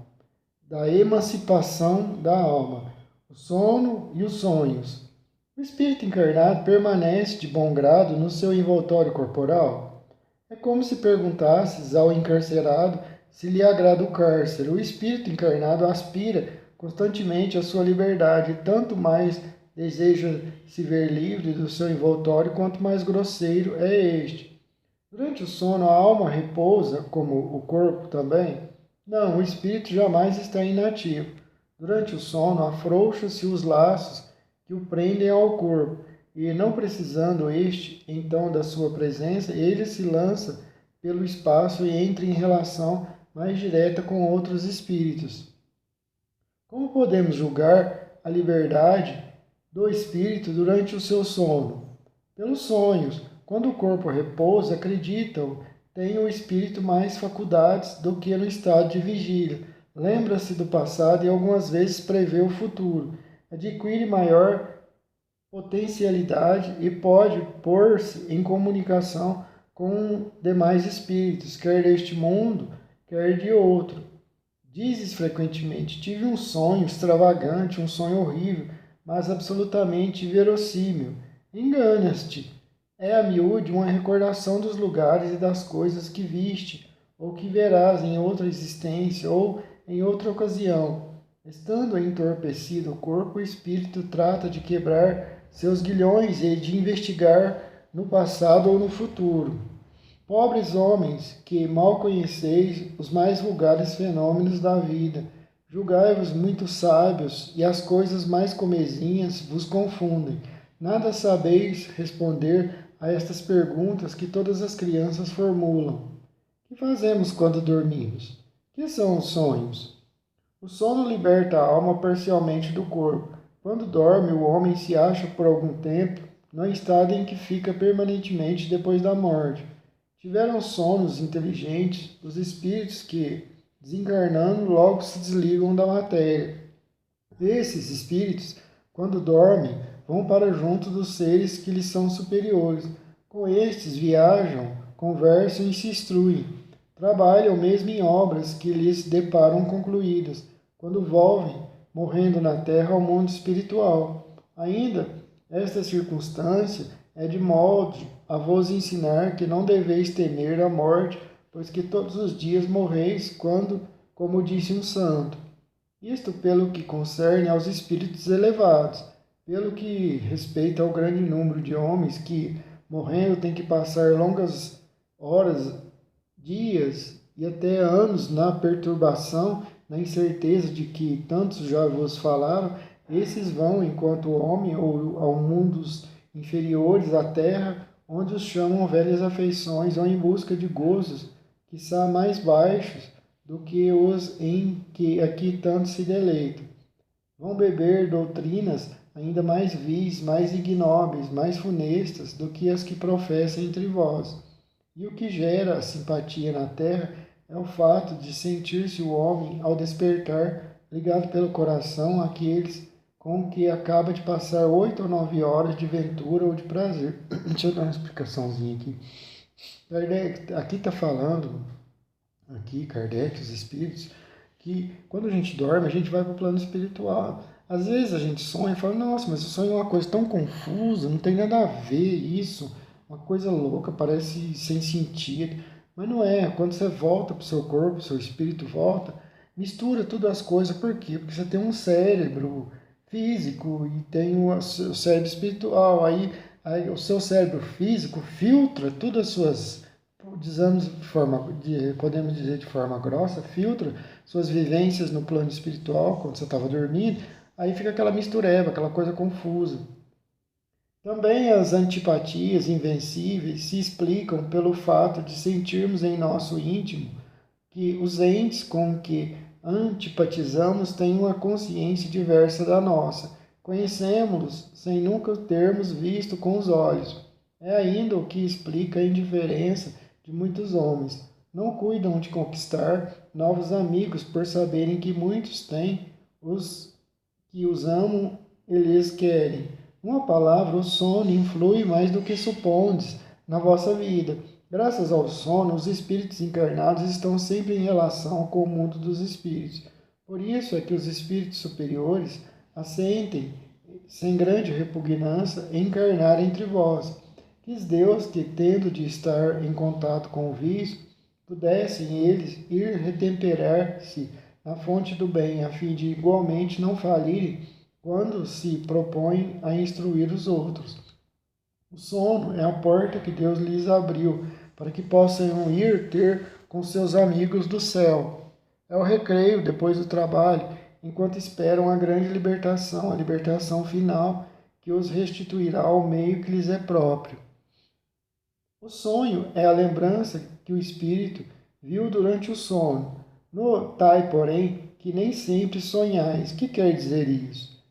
da emancipação da alma, o sono e os sonhos. O espírito encarnado permanece de bom grado no seu envoltório corporal? É como se perguntasses ao encarcerado se lhe agrada o cárcere. O espírito encarnado aspira constantemente à sua liberdade, e tanto mais deseja se ver livre do seu envoltório, quanto mais grosseiro é este. Durante o sono, a alma repousa, como o corpo também? Não, o espírito jamais está inativo. Durante o sono, afrouxam-se os laços que o prendem ao corpo, e não precisando este, então, da sua presença, ele se lança pelo espaço e entra em relação mais direta com outros espíritos. Como podemos julgar a liberdade do espírito durante o seu sono? Pelos sonhos. Quando o corpo repousa, acreditam, tem o espírito mais faculdades do que no estado de vigília. Lembra-se do passado e algumas vezes prevê o futuro. Adquire maior potencialidade e pode pôr-se em comunicação com demais espíritos, quer deste mundo, quer de outro. Dizes frequentemente: tive um sonho extravagante, um sonho horrível, mas absolutamente verossímil. Enganas-te. É a miúde uma recordação dos lugares e das coisas que viste, ou que verás em outra existência, ou em outra ocasião. Estando entorpecido o corpo, o espírito trata de quebrar seus grilhões e de investigar no passado ou no futuro. Pobres homens, que mal conheceis os mais vulgares fenômenos da vida, julgai-vos muito sábios, e as coisas mais comezinhas vos confundem. Nada sabeis responder a estas perguntas que todas as crianças formulam. Que fazemos quando dormimos? Que são os sonhos? O sono liberta a alma parcialmente do corpo. Quando dorme, o homem se acha por algum tempo no estado em que fica permanentemente depois da morte. Tiveram sonos inteligentes os espíritos que, desencarnando, logo se desligam da matéria. Esses espíritos, quando dormem, vão para junto dos seres que lhes são superiores. Com estes viajam, conversam e se instruem. Trabalham mesmo em obras que lhes deparam concluídas, quando volvem, morrendo na terra, ao mundo espiritual. Ainda, esta circunstância é de modo a vos ensinar que não deveis temer a morte, pois que todos os dias morreis, quando, como disse um santo. Isto pelo que concerne aos espíritos elevados. Pelo que respeita ao grande número de homens que, morrendo, têm que passar longas horas, dias e até anos na perturbação, na incerteza de que tantos já vos falaram, esses vão, enquanto homem, ou ao mundos inferiores à terra, onde os chamam velhas afeições, ou em busca de gozos, quiçá mais baixos do que os em que aqui tanto se deleitam. Vão beber doutrinas ainda mais vis, mais ignóbeis, mais funestas do que as que professam entre vós. E o que gera a simpatia na terra é o fato de sentir-se o homem, ao despertar, ligado pelo coração àqueles com que acaba de passar 8 ou 9 horas de ventura ou de prazer. Deixa eu dar uma explicaçãozinha aqui. Kardec, aqui está falando, Kardec, os espíritos, que quando a gente dorme, a gente vai para o plano espiritual. Às vezes a gente sonha e fala: nossa, mas o sonho é uma coisa tão confusa, não tem nada a ver isso, uma coisa louca, parece sem sentido. Mas não é. Quando você volta para o seu corpo, o seu espírito volta, mistura tudo as coisas. Por quê? Porque você tem um cérebro físico e tem o cérebro espiritual. Aí o seu cérebro físico filtra todas as suas, podemos dizer de forma grossa, filtra suas vivências no plano espiritual, quando você estava dormindo. Aí fica aquela mistureba, aquela coisa confusa. Também as antipatias invencíveis se explicam pelo fato de sentirmos em nosso íntimo que os entes com que antipatizamos têm uma consciência diversa da nossa. Conhecemos-los sem nunca termos visto com os olhos. É ainda o que explica a indiferença de muitos homens. Não cuidam de conquistar novos amigos por saberem que muitos têm os que os amam e lhes querem. Uma palavra, o sono influi mais do que supondes na vossa vida. Graças ao sono, os espíritos encarnados estão sempre em relação com o mundo dos espíritos. Por isso é que os espíritos superiores assentem, sem grande repugnância, encarnar entre vós. Quis Deus que, tendo de estar em contato com o vício, pudessem eles ir retemperar-se na fonte do bem, a fim de igualmente não falirem quando se propõem a instruir os outros. O sono é a porta que Deus lhes abriu para que possam ir ter com seus amigos do céu. É o recreio depois do trabalho, enquanto esperam a grande libertação, a libertação final que os restituirá ao meio que lhes é próprio. O sonho é a lembrança que o espírito viu durante o sono. Notai, porém, que nem sempre sonhais. O que quer dizer isso?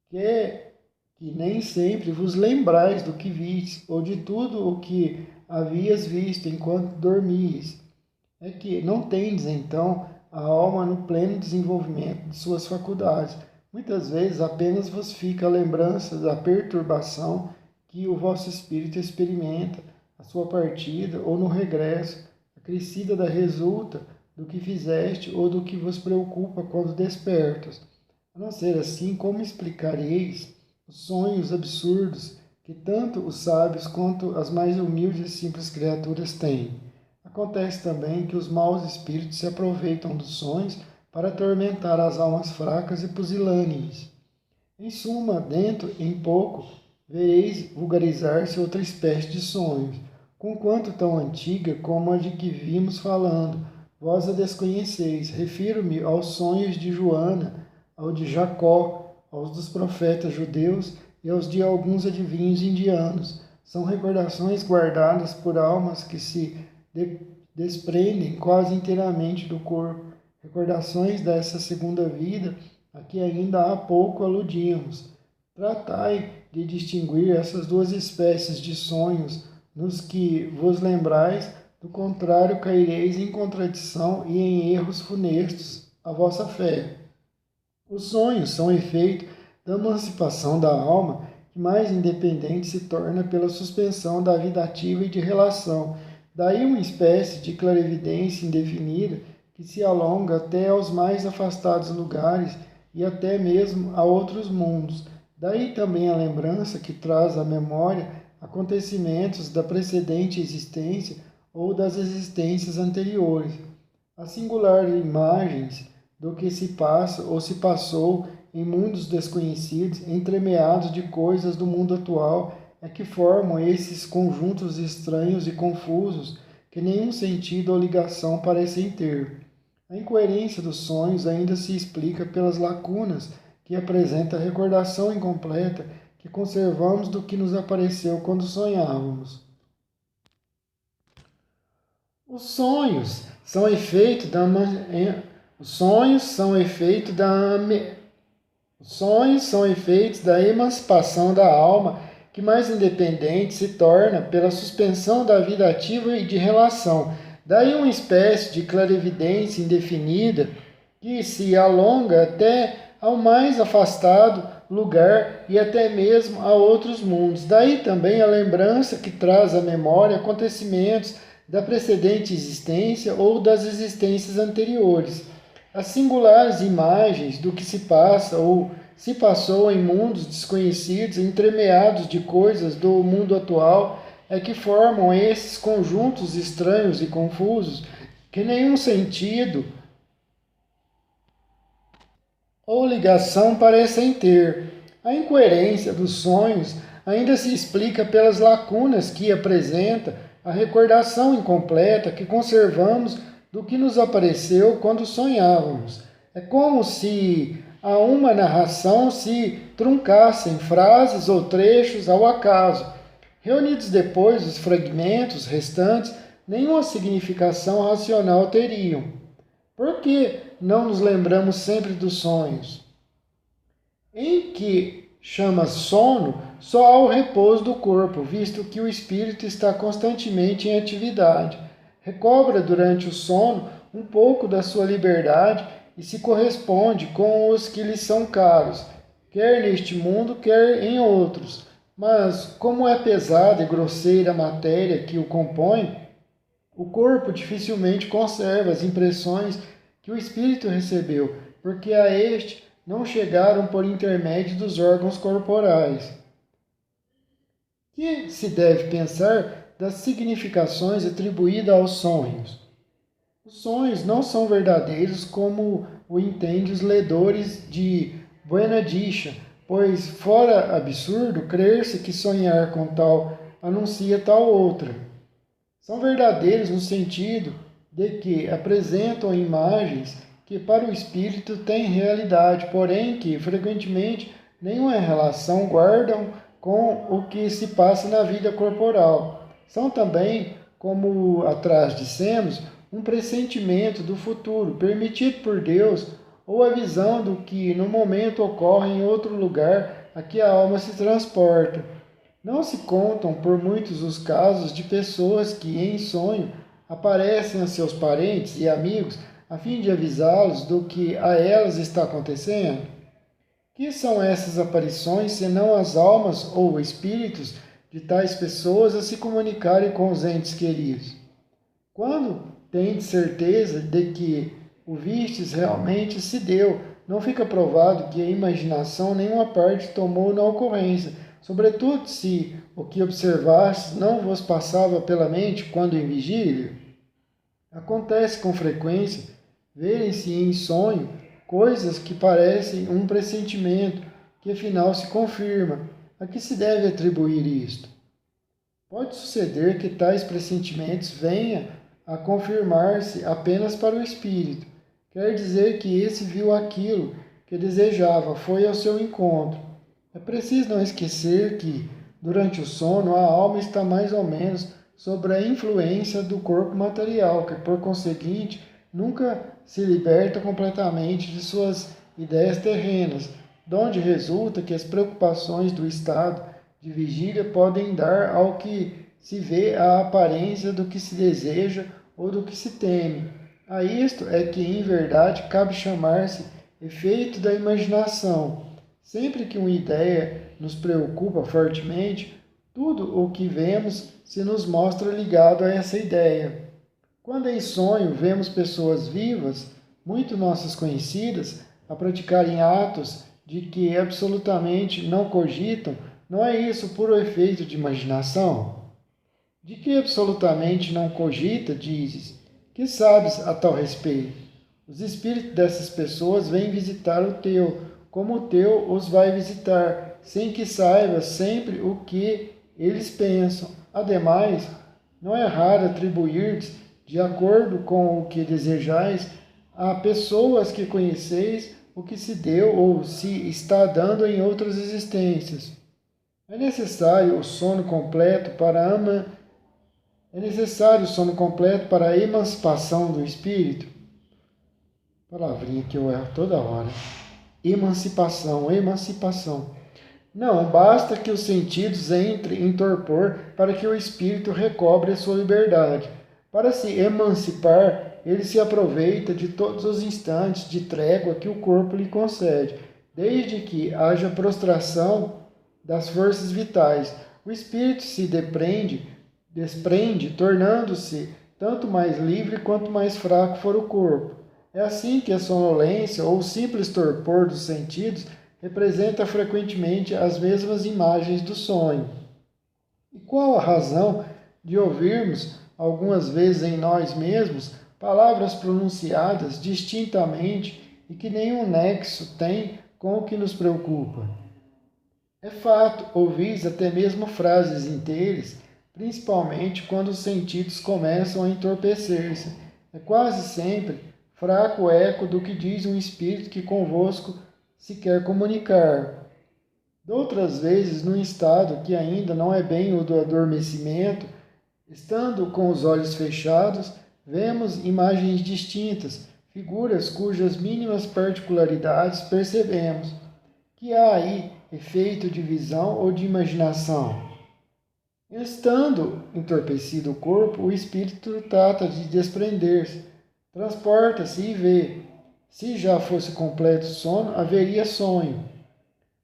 Que nem sempre vos lembrais do que vistes, ou de tudo o que havias visto enquanto dormis. É que não tendes, então, a alma no pleno desenvolvimento de suas faculdades. Muitas vezes apenas vos fica a lembrança da perturbação que o vosso espírito experimenta, a sua partida ou no regresso, a crescida da resulta do que fizeste ou do que vos preocupa quando despertas. A não ser assim, como explicareis os sonhos absurdos que tanto os sábios quanto as mais humildes e simples criaturas têm? Acontece também que os maus espíritos se aproveitam dos sonhos para atormentar as almas fracas e pusilânimes. Em suma, dentro em pouco, vereis vulgarizar-se outra espécie de sonhos, conquanto tão antiga como a de que vimos falando. Vós a desconheceis. Refiro-me aos sonhos de Joana, ao de Jacó, aos dos profetas judeus e aos de alguns adivinhos indianos. São recordações guardadas por almas que se desprendem quase inteiramente do corpo. Recordações dessa segunda vida a que ainda há pouco aludimos. Tratai de distinguir essas duas espécies de sonhos nos que vos lembrais, do contrário caireis em contradição e em erros funestos à vossa fé. Os sonhos são efeito da emancipação da alma, que mais independente se torna pela suspensão da vida ativa e de relação. Daí uma espécie de clarividência indefinida que se alonga até aos mais afastados lugares e até mesmo a outros mundos. Daí também a lembrança que traz à memória acontecimentos da precedente existência ou das existências anteriores. As singulares imagens do que se passa ou se passou em mundos desconhecidos, entremeados de coisas do mundo atual, é que formam esses conjuntos estranhos e confusos que nenhum sentido ou ligação parecem ter. A incoerência dos sonhos ainda se explica pelas lacunas que apresenta a recordação incompleta que conservamos do que nos apareceu quando sonhávamos. Os sonhos são efeito da os sonhos são efeitos da emancipação da alma, que mais independente se torna pela suspensão da vida ativa e de relação. Daí uma espécie de clarividência indefinida que se alonga até ao mais afastado lugar e até mesmo a outros mundos. Daí também a lembrança que traz à memória acontecimentos da precedente existência ou das existências anteriores. As singulares imagens do que se passa ou se passou em mundos desconhecidos, entremeados de coisas do mundo atual, é que formam esses conjuntos estranhos e confusos que nenhum sentido ou ligação parecem ter. A incoerência dos sonhos ainda se explica pelas lacunas que apresenta a recordação incompleta que conservamos do que nos apareceu quando sonhávamos. É como se a uma narração se truncassem frases ou trechos ao acaso. Reunidos depois, os fragmentos restantes nenhuma significação racional teriam. Por que não nos lembramos sempre dos sonhos? Em que chama sono, só há o repouso do corpo, visto que o espírito está constantemente em atividade. Recobra durante o sono um pouco da sua liberdade e se corresponde com os que lhe são caros, quer neste mundo, quer em outros. Mas, como é pesada e grosseira a matéria que o compõe, o corpo dificilmente conserva as impressões que o espírito recebeu, porque a este não chegaram por intermédio dos órgãos corporais. Que se deve pensar das significações atribuídas aos sonhos? Os sonhos não são verdadeiros como o entendem os ledores de Buenadicha, pois fora absurdo crer-se que sonhar com tal anuncia tal outra. São verdadeiros no sentido de que apresentam imagens que para o espírito têm realidade, porém que frequentemente nenhuma relação guardam com o que se passa na vida corporal. São também, como atrás dissemos, um pressentimento do futuro, permitido por Deus, ou a visão do que no momento ocorre em outro lugar a que a alma se transporta. Não se contam por muitos os casos de pessoas que, em sonho, aparecem a seus parentes e amigos a fim de avisá-los do que a elas está acontecendo. Que são essas aparições, senão as almas ou espíritos de tais pessoas a se comunicarem com os entes queridos? Quando tendes certeza de que o vistes realmente se deu, não fica provado que a imaginação nenhuma parte tomou na ocorrência, sobretudo se o que observastes não vos passava pela mente quando em vigília. Acontece com frequência verem-se em sonho coisas que parecem um pressentimento, que afinal se confirma. A que se deve atribuir isto? Pode suceder que tais pressentimentos venham a confirmar-se apenas para o espírito. Quer dizer que esse viu aquilo que desejava, foi ao seu encontro. É preciso não esquecer que, durante o sono, a alma está mais ou menos sob a influência do corpo material, que, por conseguinte, nunca se liberta completamente de suas ideias terrenas, donde resulta que as preocupações do estado de vigília podem dar ao que se vê a aparência do que se deseja ou do que se teme. A isto é que, em verdade, cabe chamar-se efeito da imaginação. Sempre que uma ideia nos preocupa fortemente, tudo o que vemos se nos mostra ligado a essa ideia. Quando em sonho vemos pessoas vivas, muito nossas conhecidas, a praticarem atos de que absolutamente não cogitam, não é isso puro efeito de imaginação? De que absolutamente não cogita, dizes? Que sabes a tal respeito? Os espíritos dessas pessoas vêm visitar o teu, como o teu os vai visitar, sem que saibas sempre o que eles pensam. Ademais, não é raro atribuir-te, de acordo com o que desejais, a pessoas que conheceis o que se deu ou se está dando em outras existências. É necessário o sono completo para a emancipação do espírito. Palavrinha que eu erro toda hora. Emancipação. Não, basta que os sentidos entrem em torpor para que o espírito recobre a sua liberdade. Para se emancipar, ele se aproveita de todos os instantes de trégua que o corpo lhe concede, desde que haja prostração das forças vitais. O espírito se desprende, tornando-se tanto mais livre quanto mais fraco for o corpo. É assim que a sonolência ou o simples torpor dos sentidos representa frequentemente as mesmas imagens do sonho. E qual a razão de ouvirmos, algumas vezes em nós mesmos, palavras pronunciadas distintamente e que nenhum nexo têm com o que nos preocupa? É fato, ouvis até mesmo frases inteiras, principalmente quando os sentidos começam a entorpecer-se. É quase sempre fraco eco do que diz um espírito que convosco se quer comunicar. Doutras vezes, num estado que ainda não é bem o do adormecimento, estando com os olhos fechados, vemos imagens distintas, figuras cujas mínimas particularidades percebemos. Que há aí efeito de visão ou de imaginação? Estando entorpecido o corpo, o espírito trata de desprender-se, transporta-se e vê. Se já fosse completo sono, haveria sonho.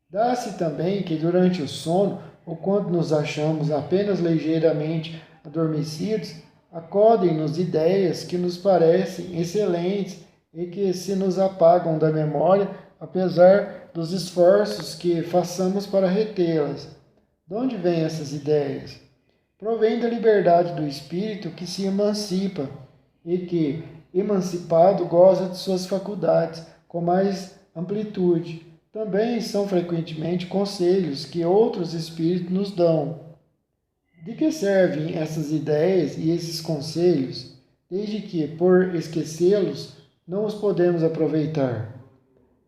Dá-se também que durante o sono, ou quando nos achamos apenas ligeiramente adormecidos, acodem-nos ideias que nos parecem excelentes e que se nos apagam da memória, apesar dos esforços que façamos para retê-las. De onde vêm essas ideias? Provém da liberdade do espírito que se emancipa e que, emancipado, goza de suas faculdades com mais amplitude. Também são frequentemente conselhos que outros espíritos nos dão. De que servem essas ideias e esses conselhos, desde que, por esquecê-los, não os podemos aproveitar?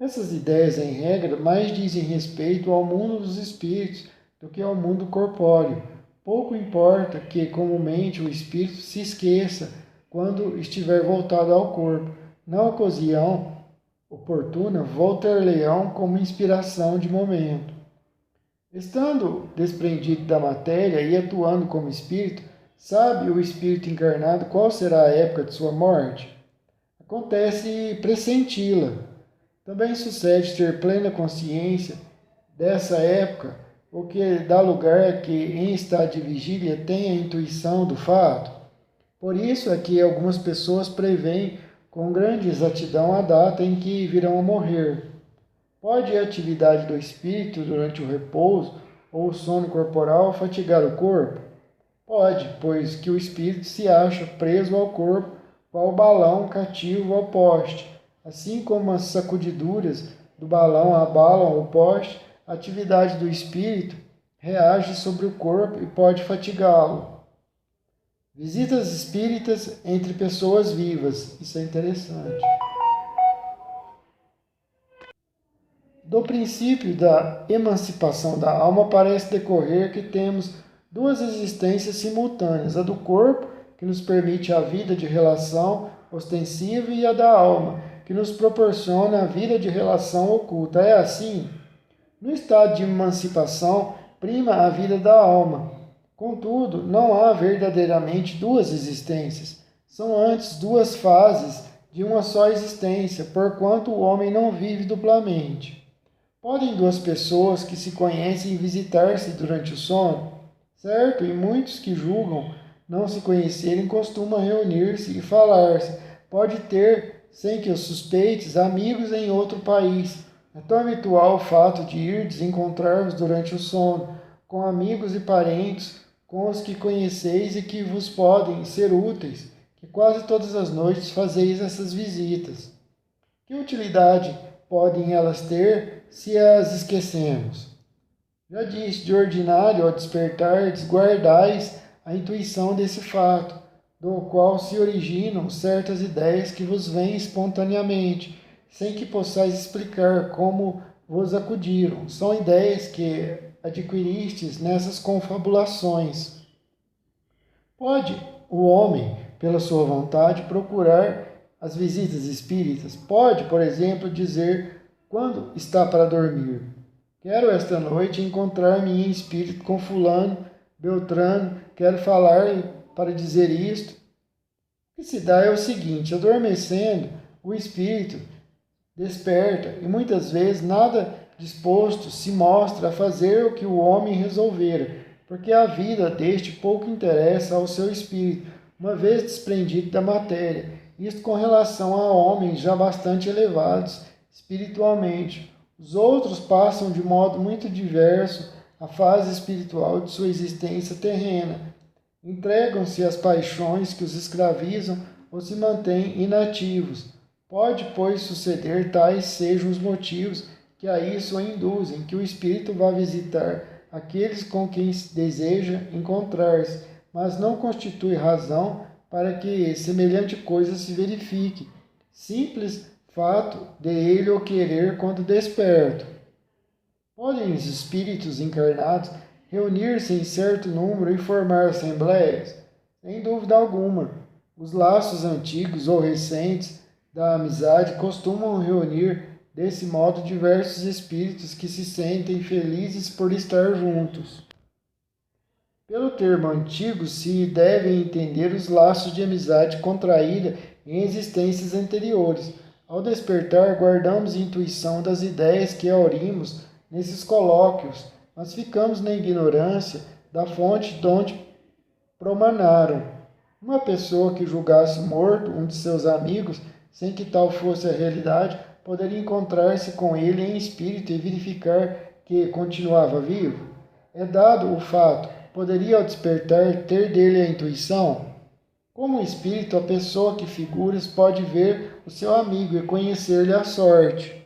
Essas ideias, em regra, mais dizem respeito ao mundo dos espíritos do que ao mundo corpóreo. Pouco importa que, comumente, o espírito se esqueça quando estiver voltado ao corpo. Na ocasião oportuna, voltar-lhe-ão como inspiração de momento. Estando desprendido da matéria e atuando como espírito, sabe o espírito encarnado qual será a época de sua morte? Acontece pressenti-la. Também sucede ter plena consciência dessa época, o que dá lugar a que, em estado de vigília, tenha a intuição do fato. Por isso é que algumas pessoas preveem com grande exatidão a data em que virão a morrer. Pode a atividade do espírito durante o repouso ou o sono corporal fatigar o corpo? Pode, pois que o espírito se acha preso ao corpo, qual balão cativo ao poste. Assim como as sacudiduras do balão abalam o poste, a atividade do espírito reage sobre o corpo e pode fatigá-lo. Visitas espíritas entre pessoas vivas. Isso é interessante. Do princípio da emancipação da alma parece decorrer que temos duas existências simultâneas, a do corpo, que nos permite a vida de relação ostensiva, e a da alma, que nos proporciona a vida de relação oculta. É assim? No estado de emancipação, prima a vida da alma. Contudo, não há verdadeiramente duas existências. São antes duas fases de uma só existência, porquanto o homem não vive duplamente. Podem duas pessoas que se conhecem visitar-se durante o sono? Certo, e muitos que julgam não se conhecerem costumam reunir-se e falar-se. Pode ter, sem que os suspeites, amigos em outro país. É tão habitual o fato de irdes encontrar-vos durante o sono, com amigos e parentes, com os que conheceis e que vos podem ser úteis, que quase todas as noites fazeis essas visitas. Que utilidade podem elas ter se as esquecemos? Já disse, de ordinário, ao despertardes, guardais a intuição desse fato, do qual se originam certas ideias que vos vêm espontaneamente, sem que possais explicar como vos acudiram. São ideias que adquiristes nessas confabulações. Pode o homem, pela sua vontade, procurar as visitas espíritas? Pode, por exemplo, dizer quando está para dormir: quero esta noite encontrar-me em espírito com fulano, Beltrano, quero falar para dizer isto. O que se dá é o seguinte: adormecendo, o espírito desperta e muitas vezes nada disposto se mostra a fazer o que o homem resolvera, porque a vida deste pouco interessa ao seu espírito, uma vez desprendido da matéria. Isto com relação a homens já bastante elevados espiritualmente. Os outros passam de modo muito diverso a fase espiritual de sua existência terrena. Entregam-se às paixões que os escravizam ou se mantêm inativos. Pode, pois, suceder tais sejam os motivos que a isso o induzem, que o espírito vá visitar aqueles com quem deseja encontrar-se, mas não constitui razão para que semelhante coisa se verifique. Simples fato de ele o querer quando desperto. Podem os espíritos encarnados reunir-se em certo número e formar assembleias? Sem dúvida alguma. Os laços antigos ou recentes da amizade costumam reunir desse modo diversos espíritos que se sentem felizes por estar juntos. Pelo termo antigo se devem entender os laços de amizade contraída em existências anteriores. Ao despertar, guardamos intuição das ideias que aurimos nesses colóquios, mas ficamos na ignorância da fonte de onde promanaram. Uma pessoa que julgasse morto um de seus amigos sem que tal fosse a realidade, poderia encontrar-se com ele em espírito e verificar que continuava vivo? É dado o fato, poderia ao despertar ter dele a intuição? Como espírito, a pessoa que figuras pode ver o seu amigo e conhecer-lhe a sorte.